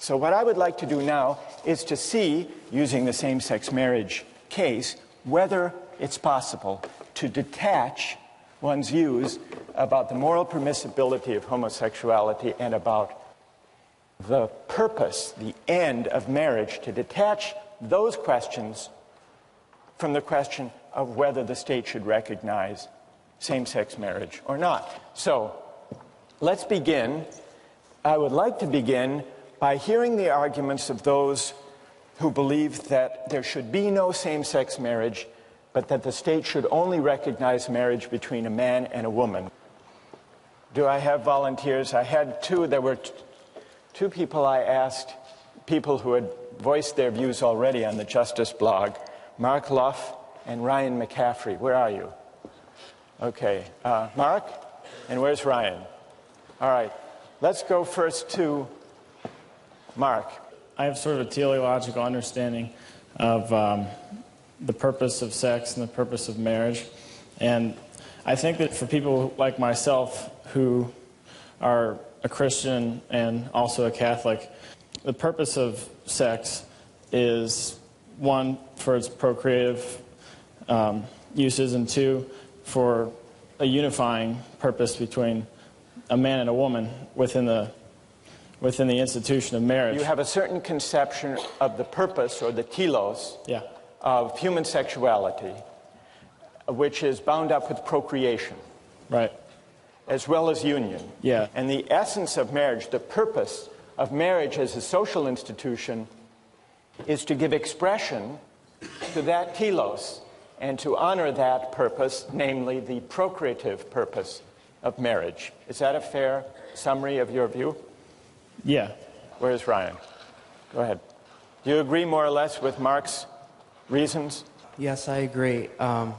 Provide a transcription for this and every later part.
So what I would like to do now is to see, using the same-sex marriage case, whether it's possible to detach one's views about the moral permissibility of homosexuality and about the purpose, the end of marriage, to detach those questions from the question of whether the state should recognize same-sex marriage or not. So let's begin. I would like to begin by hearing the arguments of those who believe that there should be no same-sex marriage, but that the state should only recognize marriage between a man and a woman. Do I have volunteers? I had two. There were two people I asked, people who had voiced their views already on the Justice blog, Mark Luff and Ryan McCaffrey. Where are you? Okay. Mark? And where's Ryan? All right. Let's go first to Mark. I have sort of a teleological understanding of the purpose of sex and the purpose of marriage. And I think that for people like myself who are a Christian and also a Catholic, the purpose of sex is, one, for its procreative uses, and two, for a unifying purpose between a man and a woman within the institution of marriage. You have a certain conception of the purpose, or the telos, of human sexuality, which is bound up with procreation. Right. As well as union. Yeah. And the essence of marriage, the purpose of marriage as a social institution, is to give expression to that telos and to honor that purpose, namely the procreative purpose of marriage. Is that a fair summary of your view? Yeah. Where's Ryan? Go ahead. Do you agree more or less with Mark's reasons? Yes, I agree. I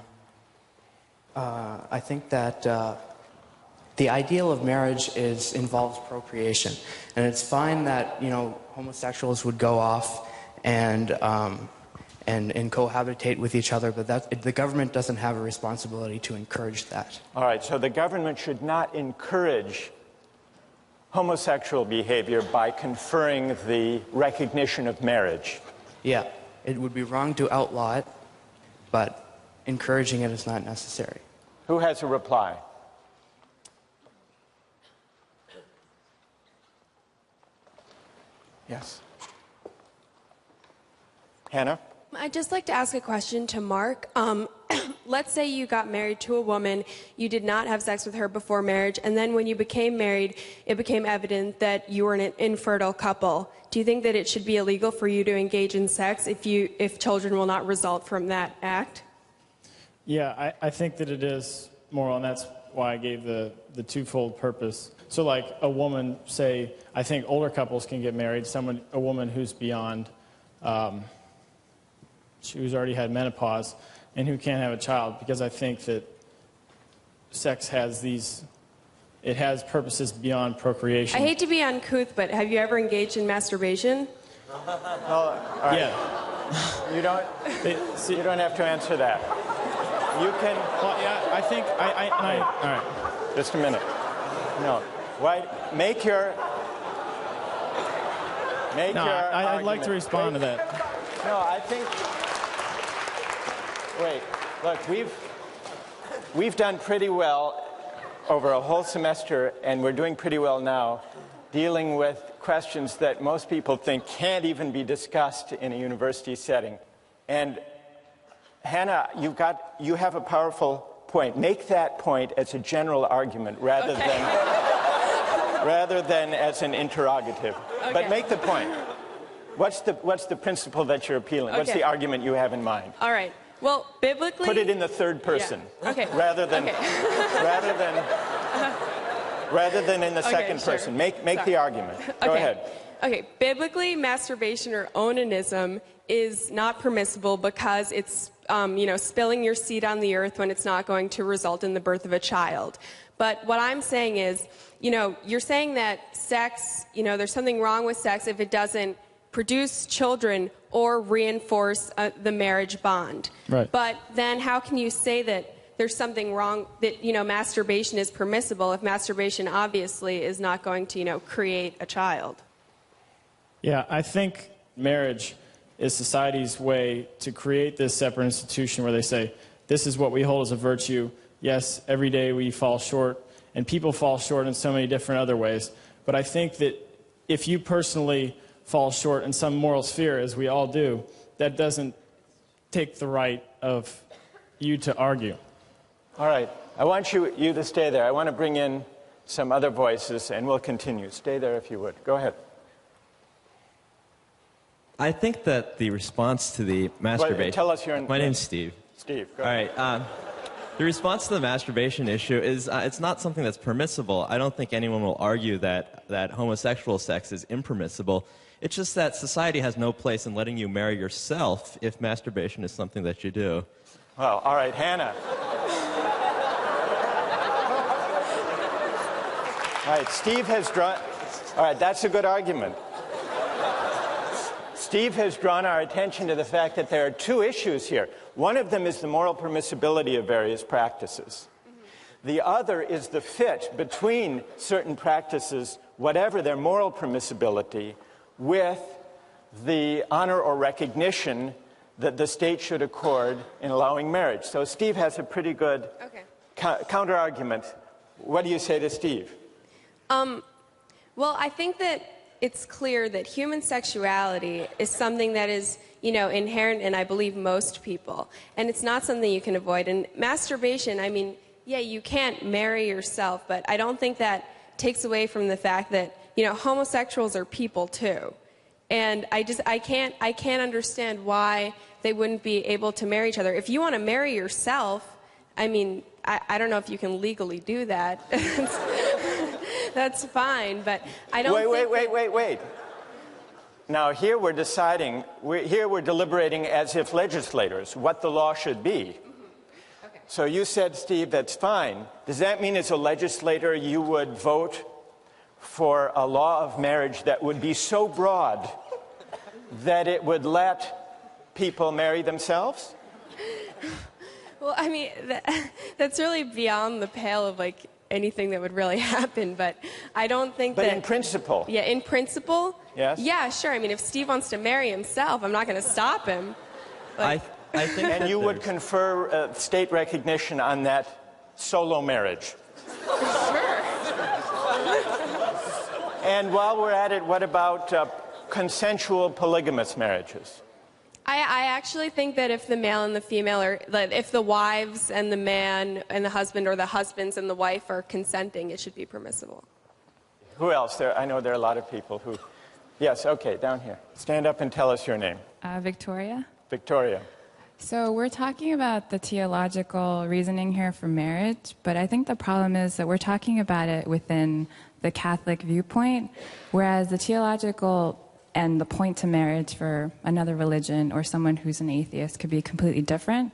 think that the ideal of marriage involves procreation, and it's fine that homosexuals would go off and cohabitate with each other, but the government doesn't have a responsibility to encourage that. All right, so the government should not encourage homosexual behavior by conferring the recognition of marriage. Yeah, it would be wrong to outlaw it, but encouraging it is not necessary. Who has a reply? Yes. Hannah? I'd just like to ask a question to Mark. Let's say you got married to a woman, you did not have sex with her before marriage, and then when you became married, it became evident that you were an infertile couple. Do you think that it should be illegal for you to engage in sex if children will not result from that act? Yeah, I think that it is moral, and that's why I gave the twofold purpose. So like a woman, say, I think older couples can get married, a woman who's beyond, who's already had menopause, and who can't have a child, because I think that sex has purposes beyond procreation. I hate to be uncouth, but have you ever engaged in masturbation? All right. Yeah. You don't have to answer that. You can. Well, yeah, I think all right. Just a minute. No. Why? Make your. I'd like to respond to that. No, I think. Wait. Look, we've done pretty well over a whole semester, and we're doing pretty well now, dealing with questions that most people think can't even be discussed in a university setting. And Hannah, you have a powerful point. Make that point as a general argument rather than as an interrogative. Okay. But make the point. What's the principle that you're appealing? Okay. What's the argument you have in mind? All right. Well, biblically, put it in the third person. Yeah. Okay. Rather than in the second person. Make the argument. Go ahead. Okay. Biblically, masturbation or onanism is not permissible because it's spilling your seed on the earth when it's not going to result in the birth of a child. But what I'm saying is, you're saying that sex, there's something wrong with sex if it doesn't produce children or reinforce the marriage bond. Right. But then how can you say that there's something wrong, that, masturbation is permissible if masturbation obviously is not going to, create a child? Yeah, I think marriage is society's way to create this separate institution where they say, this is what we hold as a virtue. Yes, every day we fall short, and people fall short in so many different other ways. But I think that if you personally fall short in some moral sphere, as we all do, that doesn't take the right of you to argue. All right. I want you to stay there. I want to bring in some other voices, and we'll continue. Stay there if you would. Go ahead. I think that the response to the masturbation... Tell us your... My name's Steve. Steve, go ahead. All right. The response to the masturbation issue is it's not something that's permissible. I don't think anyone will argue that homosexual sex is impermissible. It's just that society has no place in letting you marry yourself if masturbation is something that you do. Well, all right, Hannah. All right, Steve has drawn... All right, that's a good argument. Steve has drawn our attention to the fact that there are two issues here. One of them is the moral permissibility of various practices. The other is the fit between certain practices, whatever their moral permissibility, with the honor or recognition that the state should accord in allowing marriage. So Steve has a pretty good counter-argument. What do you say to Steve? Well, I think that it's clear that human sexuality is something that is, inherent in, I believe, most people. And it's not something you can avoid. And masturbation, I mean, yeah, you can't marry yourself, but I don't think that takes away from the fact that, homosexuals are people too. And I can't understand why they wouldn't be able to marry each other. If you want to marry yourself, I mean, I don't know if you can legally do that. That's fine, but I don't Wait. Now, here we're deliberating as if legislators, what the law should be. Okay. So you said, Steve, that's fine. Does that mean as a legislator you would vote for a law of marriage that would be so broad that it would let people marry themselves? Well, I mean, that's really beyond the pale of, anything that would really happen, but I don't think But in principle? Yeah, in principle? Yes? Yeah, sure. I mean, if Steve wants to marry himself, I'm not going to stop him. I think and you would confer state recognition on that solo marriage? Sure. And while we're at it, what about consensual polygamous marriages? I actually think that if the male and the female are, if the wives and the man and the husband, or the husbands and the wife are consenting, it should be permissible. Who else? I know there are a lot of people who... Yes, okay, down here. Stand up and tell us your name. Victoria. Victoria. So we're talking about the theological reasoning here for marriage, but I think the problem is that we're talking about it within the Catholic viewpoint, whereas the theological and the point to marriage for another religion or someone who's an atheist could be completely different.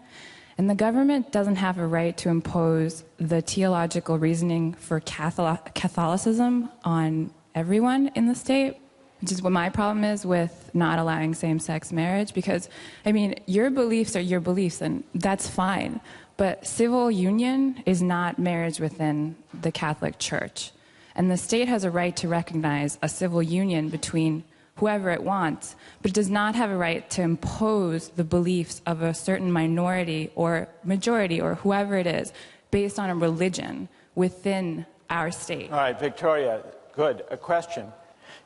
And the government doesn't have a right to impose the theological reasoning for Catholicism on everyone in the state, which is what my problem is with not allowing same-sex marriage. Because, I mean, your beliefs are your beliefs, and that's fine. But civil union is not marriage within the Catholic Church. And the state has a right to recognize a civil union between whoever it wants, but it does not have a right to impose the beliefs of a certain minority or majority or whoever it is based on a religion within our state. All right, Victoria, good. A question.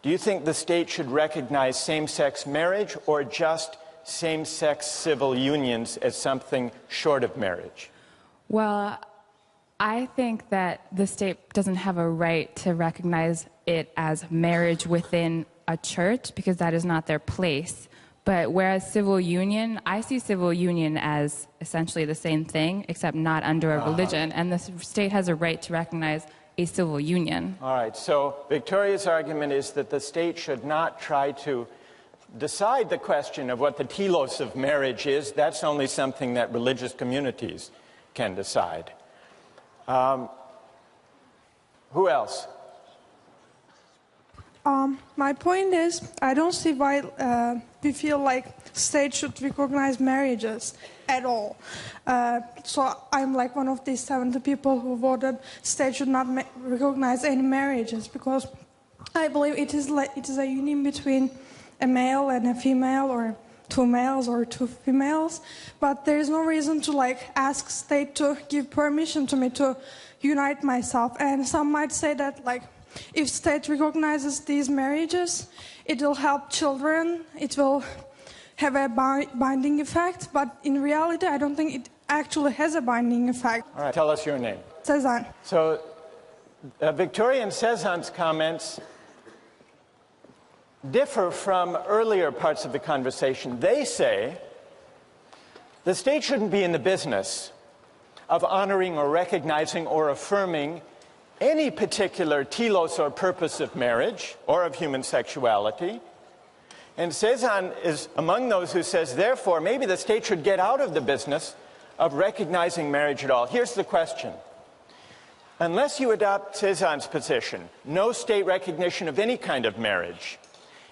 Do you think the state should recognize same-sex marriage or just same-sex civil unions as something short of marriage? Well, I think that the state doesn't have a right to recognize it as marriage within a church because that is not their place. But whereas civil union, I see civil union as essentially the same thing, except not under a religion, and the state has a right to recognize a civil union. All right, so Victoria's argument is that the state should not try to decide the question of what the telos of marriage is. That's only something that religious communities can decide. Who else? My point is, I don't see why we feel like states should recognize marriages at all. So I'm like one of these 70 people who voted states should not recognize any marriages because I believe it is a union between a male and a female, or two males or two females, but there is no reason to like ask state to give permission to me to unite myself. And some might say that like if state recognizes these marriages, it will help children, it will have a binding effect, but in reality I don't think it actually has a binding effect. All right, tell us your name. Cezanne. So Victoria and Cezanne's comments differ from earlier parts of the conversation. They say the state shouldn't be in the business of honoring or recognizing or affirming any particular telos or purpose of marriage or of human sexuality. And Cezanne is among those who says, therefore, maybe the state should get out of the business of recognizing marriage at all. Here's the question. Unless you adopt Cezanne's position, no state recognition of any kind of marriage,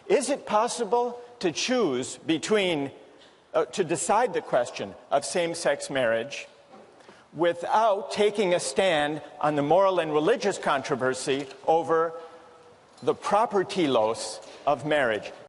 is it possible to choose between, to decide the question of same-sex marriage without taking a stand on the moral and religious controversy over the proper telos of marriage?